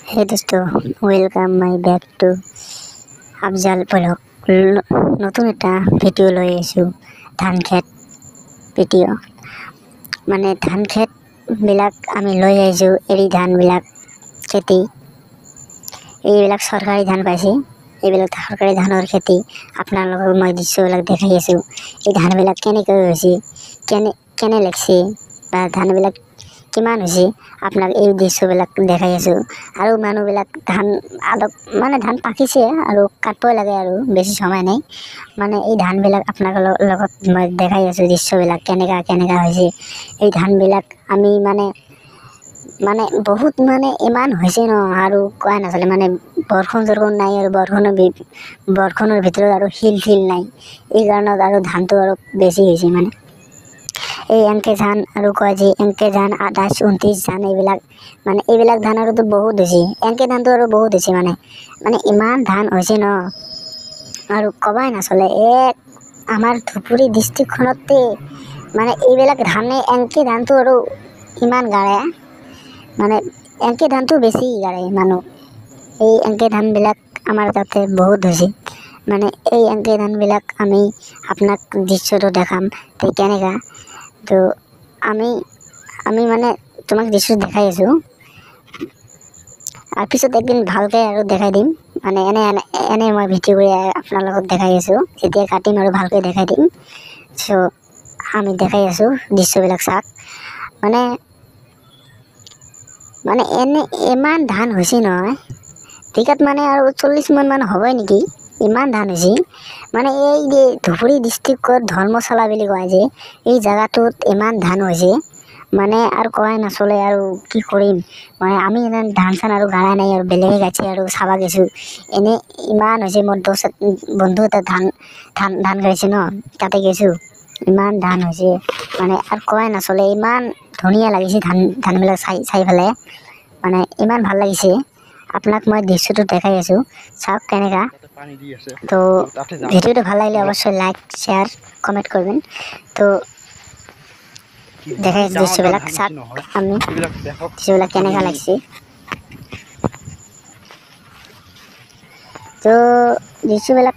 Hey dosto, welcome my back to Afzal Vlog. নতুন এটা video লৈ আহিছোঁ ধান খেত ভিডিও। মানে ধান খেতবিলাক আমি লৈ আহিছোঁ, এৰি ধানবিলাক খেতি, এইবিলাক চৰকাৰী ধান পাইছে, এইবিলাক চৰকাৰী ধানৰ খেতি। আপোনালোকক মই দৃশ্যবিলাক দেখাই আছোঁ, এই ধানবিলাক কেনেকৈ হৈছে, কেনে লাগছে বা ধানবিলাক কিমান হৈছে, আপোনাক এই দৃশ্যবিলাক দেখাই আছোঁ। আৰু মানুহবিলাক ধান মানে ধান পাকিছে আৰু কাটবই লাগে, আৰু বেছি সময় নাই। মানে এই ধানবিলাক আপোনালোকৰ লগত মই দেখাই আছোঁ দৃশ্যবিলাক কেনেকা হৈছে। এই ধানবিলাক আমি মানে বহুত ইমান হৈছে ন, আৰু কোৱা নাচলে। মানে বৰষুণ নাই, আৰু বৰষুণৰ ভিতৰত আৰু শিল নাই, এই কাৰণত আৰু ধানটো আৰু বেছি হৈছে। মানে এই এনকে ধান আৰু কয় যে এনকে ধান 28, 29 ধান, এইবিলাক ধান আৰুতো বহুত হৈছে। এনকে ধানটো আৰু বহুত হৈছে, মানে ইমান ধান হৈছে ন, আৰু ক'বাই নাচলে। আমাৰ ধুবুৰী ডিষ্ট্ৰিক্টখনতে মানে এইবিলাক ধানে, এনকে ধানটো আৰু ইমান গাৰে, মানে এনকে ধানটো বেছি গাৰে মানুহ। এই এনকে ধানবিলাক আমাৰ তাতে বহুত হৈছে। মানে এই এনকে ধানবিলাক আমি আপোনাক দৃশ্যটো দেখাম কেনেকা। তো আমি মানে তোমাক দৃশ্য দেখাই আছোঁ, আৰু পিছত একদিন ভালকৈ আৰু দেখাই দিম। মানে এনে মই ভিডিঅ' কৰি আপোনাৰ লগত দেখাই আছোঁ, যেতিয়া কাটিম আৰু ভালকৈ দেখাই দিম। চ' আমি দেখাই আছোঁ দৃশ্যবিলাক চাওক। মানে ইমান ধান হৈছে নহয়, বিঘাত মানে আৰু 40 মান হ'বই নেকি, ইমান ধান হৈছে। মানে এই যে ধুবুৰী ডিষ্ট্ৰিক্টত ধৰ্মশালা বুলি কয় যে, এই জেগাটোত ইমান ধান হৈছে, মানে আৰু কোৱাই নাচলে। আৰু কি কৰিম, মানে আমি ধান চান আৰু গাৰা নাই, আৰু বেলেগে গাইছে আৰু চাবা গৈছোঁ। ইমান হৈছে। মোৰ বন্ধু এটা ধান গাইছে ন, তাতে গৈছোঁ, ইমান ধান হৈছে, মানে আৰু কোৱাই নাচলে। ইমান ধুনীয়া লাগিছে ধানবিলাক চাই পেলাই, মানে ইমান ভাল লাগিছে। আপোনাক মই দৃশ্যটো দেখাই আছোঁ, চাওক কেনেকা। তো ভিডিঅ'টো ভাল লাগিলে অৱশ্যই লাইক, শ্বেয়াৰ, কমেণ্ট করবেন। তো দেখাই আছোঁ দৃশ্যবিলাক চাওক, আমি দৃশ্যবিলাক কেনেকা লাগছে। তো দৃশ্যবিলাক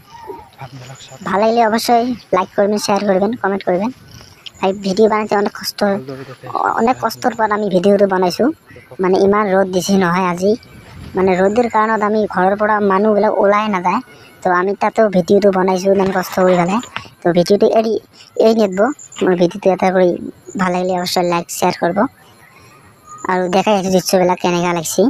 ভাল লাগিলে অবশ্যই লাইক করবেন, শেয়ার করবেন, কমেন্ট করবেন। এই ভিডিও বানাইতে অনেক কষ্টর পর আমি ভিডিওটো বনাইছোঁ। মানে ইমান ৰ'দ দিছে নহয় আজি, মানে ৰ'দৰ কাৰণত আমি ঘৰৰ পৰা মানুহবিলাক ওলাই নাযায়। তো আমি তাতেও ভিডিওটো বনাইছোঁ ইমান কষ্ট কৰি পেলাই। তো ভিডিওটো এৰি নিদিব। মোৰ ভিডিওটো এটা কৰি ভাল লাগিলে অবশ্যই লাইক, শ্বেয়াৰ কৰিব। আৰু দেখাই আছোঁ দৃশ্যবিলাক কেনেকা লাগছে।